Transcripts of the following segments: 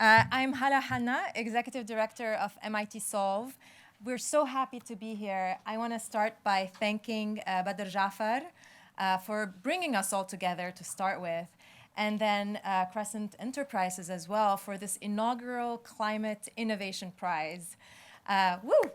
I'm Hala Hanna, Executive Director of MIT Solve. We're so happy to be here. I want to start by thanking Badr Jafar for bringing us all together to start with, and then Crescent Enterprises as well for this inaugural Climate Innovation Prize. Woo!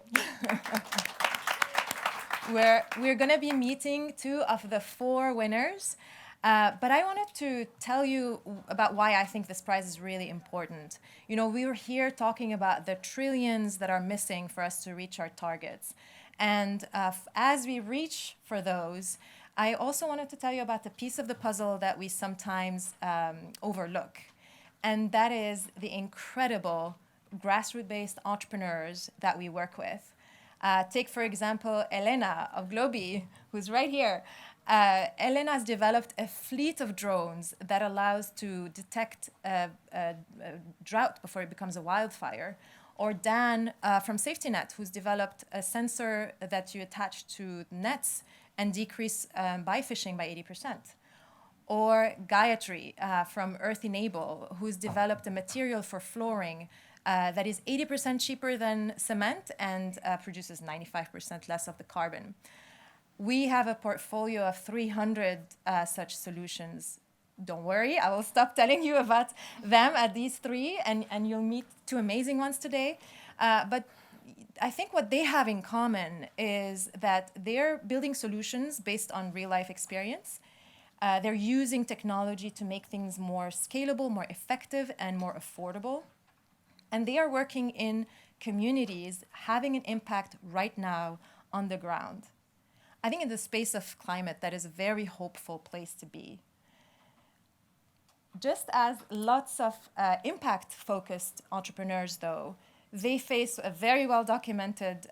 We're going to be meeting two of the four winners. But I wanted to tell you about why I think this prize is really important. You know, we were here talking about the trillions that are missing for us to reach our targets. And as we reach for those, I also wanted to tell you about the piece of the puzzle that we sometimes overlook. And that is the incredible grassroots-based entrepreneurs that we work with. Take, for example, Elena of Globi, who's right here. Elena has developed a fleet of drones that allows to detect drought before it becomes a wildfire. Or Dan from Safety Net, who's developed a sensor that you attach to nets and decrease by fishing by 80%. Or Gayatri from Earth Enable, who's developed a material for flooring that is 80% cheaper than cement and produces 95% less of the carbon. We have a portfolio of 300 such solutions. Don't worry, I will stop telling you about them at these three, and you'll meet two amazing ones today. But I think what they have in common is that they're building solutions based on real-life experience. They're using technology to make things more scalable, more effective, and more affordable. And they are working in communities, having an impact right now on the ground. I think in the space of climate, that is a very hopeful place to be. Just as lots of impact-focused entrepreneurs, though, they face a very well-documented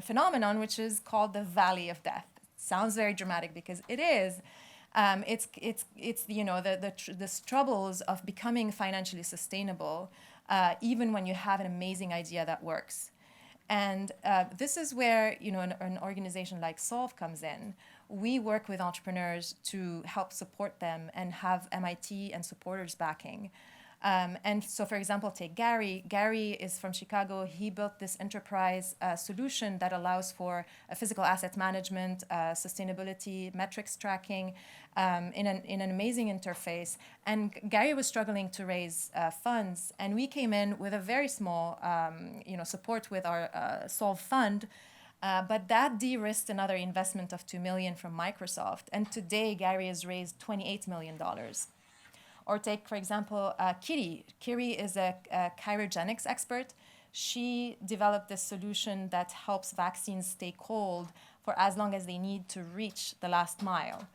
phenomenon, which is called the Valley of Death. It sounds very dramatic because it is. It's the troubles of becoming financially sustainable, even when you have an amazing idea that works. And this is where an organization like Solve comes in. We work with entrepreneurs to help support them and have MIT and supporters backing. And so, for example, take Gary. Gary is from Chicago. He built this enterprise solution that allows for physical asset management, sustainability, metrics tracking in an amazing interface. And Gary was struggling to raise funds, and we came in with a very small, support with our Solve fund. But that de-risked another investment of $2 million from Microsoft. And today, Gary has raised $28 million. Or take, for example, Kiri. Kiri is a cryogenics expert. She developed this solution that helps vaccines stay cold for as long as they need to reach the last mile.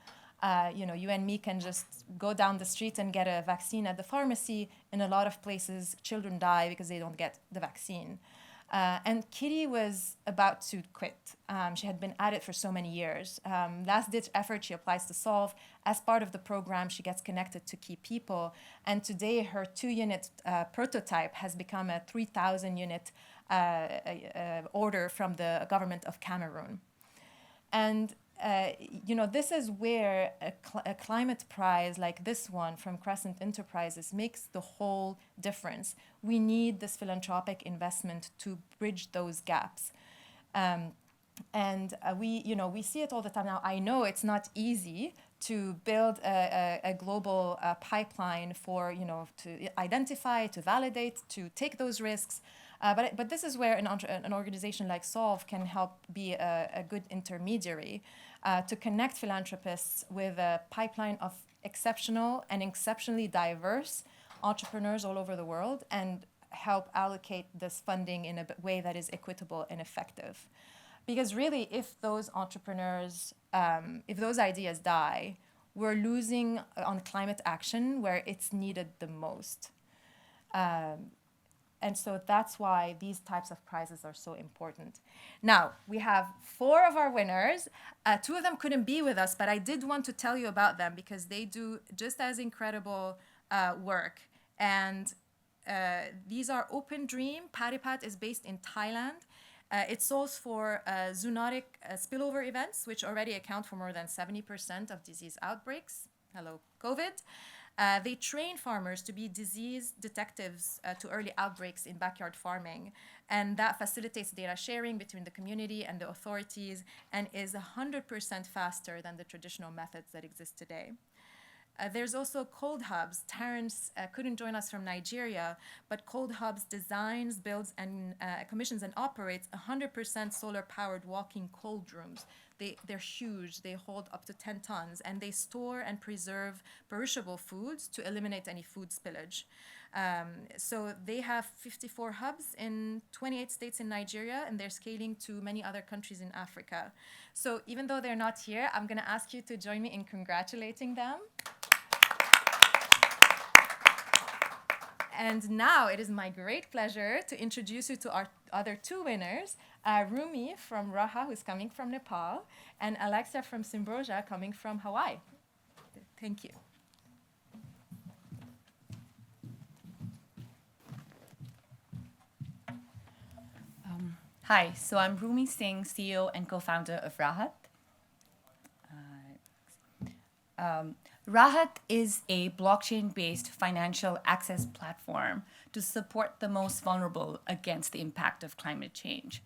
You and me can just go down the street and get a vaccine at the pharmacy. In a lot of places, children die because they don't get the vaccine. And Kitty was about to quit. She had been at it for so many years. Last-ditch effort, she applies to Solve. As part of the program, she gets connected to key people. And today, her 2-unit prototype has become a 3,000-unit order from the government of Cameroon. And this is where a climate prize like this one from Crescent Enterprises makes the whole difference. We need this philanthropic investment to bridge those gaps. We see it all the time now. I know it's not easy to build a global pipeline for, to identify, to validate, to take those risks. But this is where an organization like Solve can help be a good intermediary to connect philanthropists with a pipeline of exceptional and exceptionally diverse entrepreneurs all over the world and help allocate this funding in a way that is equitable and effective. Because really, if those entrepreneurs, if those ideas die, we're losing on climate action where it's needed the most. And so that's why these types of prizes are so important. Now, we have 4 of our winners. 2 of them couldn't be with us, but I did want to tell you about them because they do just as incredible work. And these are Open Dream. Paripat is based in Thailand. It solves for zoonotic spillover events, which already account for more than 70% of disease outbreaks. Hello, COVID. They train farmers to be disease detectives to early outbreaks in backyard farming. And that facilitates data sharing between the community and the authorities and is 100% faster than the traditional methods that exist today. There's also Cold Hubs. Terrence couldn't join us from Nigeria, but Cold Hubs designs, builds, and commissions and operates 100% solar-powered walking cold rooms. They're huge. They hold up to 10 tons, and they store and preserve perishable foods to eliminate any food spillage. So they have 54 hubs in 28 states in Nigeria, and they're scaling to many other countries in Africa. So even though they're not here, I'm going to ask you to join me in congratulating them. And now it is my great pleasure to introduce you to our other two winners, Rumi from Raha, who's coming from Nepal, and Alexia from Symbrosia, coming from Hawaii. Thank you. Hi, so I'm Rumi Singh, CEO and co-founder of Rahat. Rahat is a blockchain-based financial access platform to support the most vulnerable against the impact of climate change.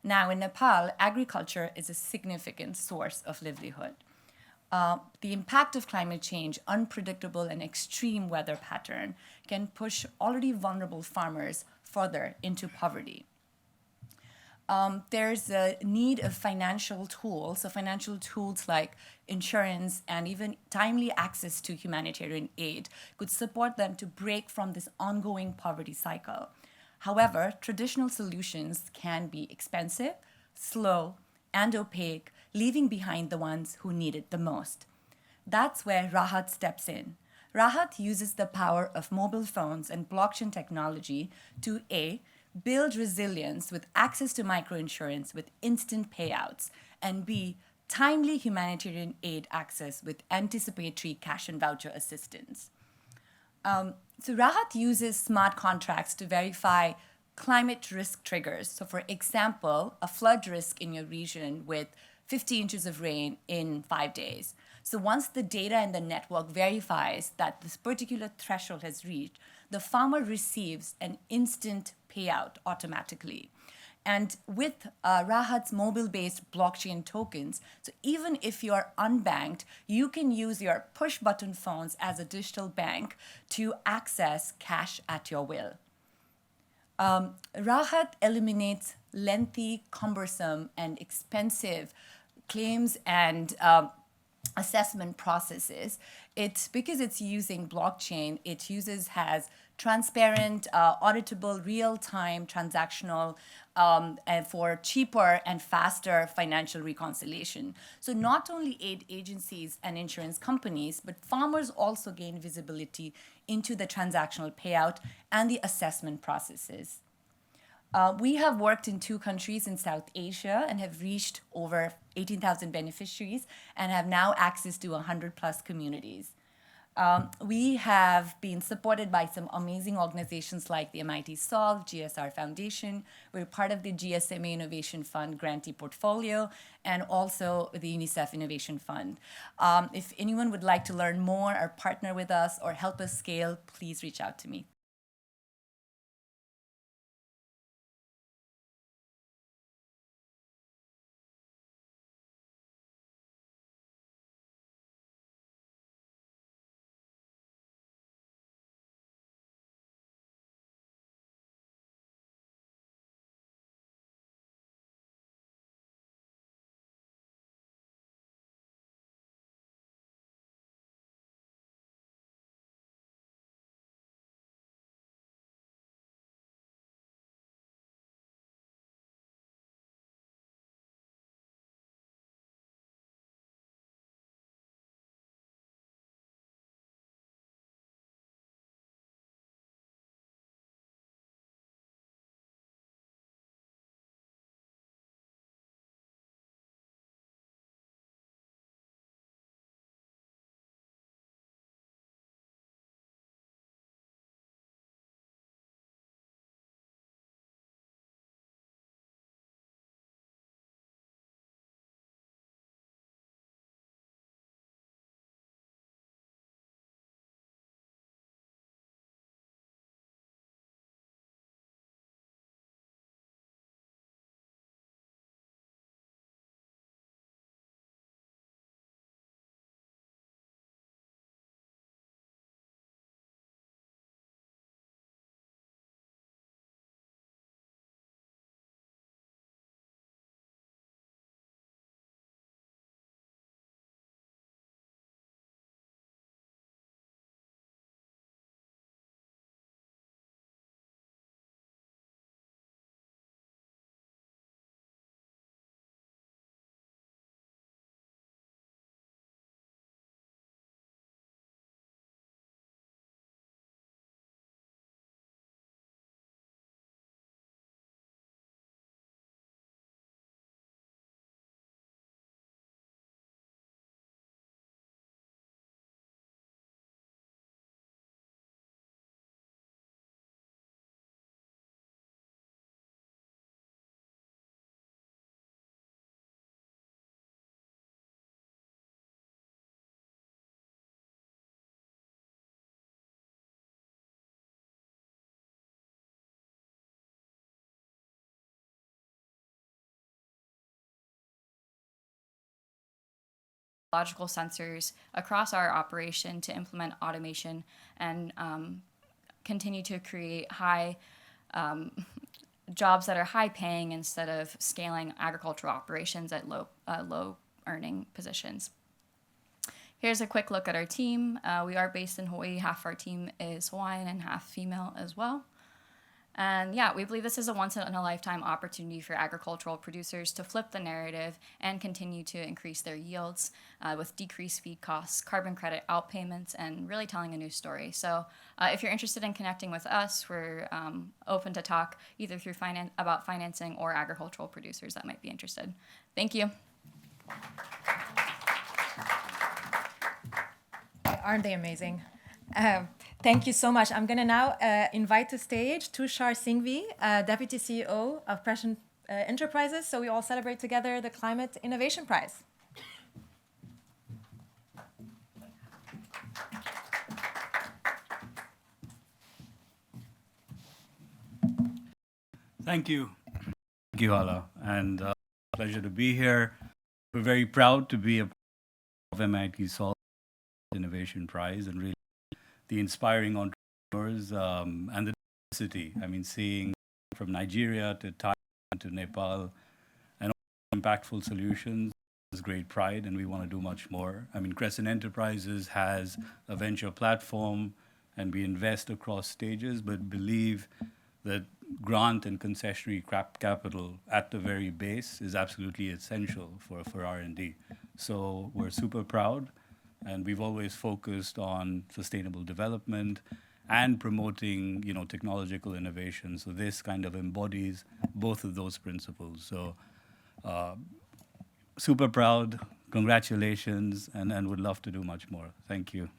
Now, in Nepal, agriculture is a significant source of livelihood. The impact of climate change, unpredictable and extreme weather pattern, can push already vulnerable farmers further into poverty. There's a need of financial tools like insurance and even timely access to humanitarian aid could support them to break from this ongoing poverty cycle. However, traditional solutions can be expensive, slow, and opaque, leaving behind the ones who need it the most. That's where Rahat steps in. Rahat uses the power of mobile phones and blockchain technology to A, build resilience with access to microinsurance with instant payouts, and B, timely humanitarian aid access with anticipatory cash and voucher assistance. So Rahat uses smart contracts to verify climate risk triggers. So for example, a flood risk in your region with 50 inches of rain in 5 days. So once the data in the network verifies that this particular threshold has reached, the farmer receives an instant payout automatically. And with Rahat's mobile-based blockchain tokens, so even if you're unbanked, you can use your push-button phones as a digital bank to access cash at your will. Rahat eliminates lengthy, cumbersome, and expensive claims and assessment processes. Because it's using blockchain, has transparent, auditable, real-time transactional and for cheaper and faster financial reconciliation. So not only aid agencies and insurance companies, but farmers also gain visibility into the transactional payout and the assessment processes. We have worked in 2 countries in South Asia and have reached over 18,000 beneficiaries and have now access to 100 plus communities. We have been supported by some amazing organizations like the MIT Solve, GSR Foundation. We're part of the GSMA Innovation Fund grantee portfolio and also the UNICEF Innovation Fund. If anyone would like to learn more or partner with us or help us scale, please reach out to me. biological sensors across our operation to implement automation and continue to create high jobs that are high paying instead of scaling agricultural operations at low earning positions. Here's a quick look at our team. We are based in Hawaii. Half our team is Hawaiian and half female as well. And yeah, we believe this is a once-in-a-lifetime opportunity for agricultural producers to flip the narrative and continue to increase their yields with decreased feed costs, carbon credit outpayments, and really telling a new story. So if you're interested in connecting with us, we're open to talk either through about financing or agricultural producers that might be interested. Thank you. Aren't they amazing? Thank you so much. I'm going to now invite to stage Tushar Singhvi, Deputy CEO of Prescient Enterprises, so we all celebrate together the Climate Innovation Prize. Thank you. Thank you, Hala, and pleasure to be here. We're very proud to be a part of MIT Solve Innovation Prize and really the inspiring entrepreneurs and the diversity. I mean, seeing from Nigeria to Thailand to Nepal and all impactful solutions is great pride, and we want to do much more. I mean, Crescent Enterprises has a venture platform, and we invest across stages, but believe that grant and concessionary capital at the very base is absolutely essential for R&D. So we're super proud. And we've always focused on sustainable development and promoting, technological innovation. So this kind of embodies both of those principles. So super proud, congratulations, and would love to do much more. Thank you.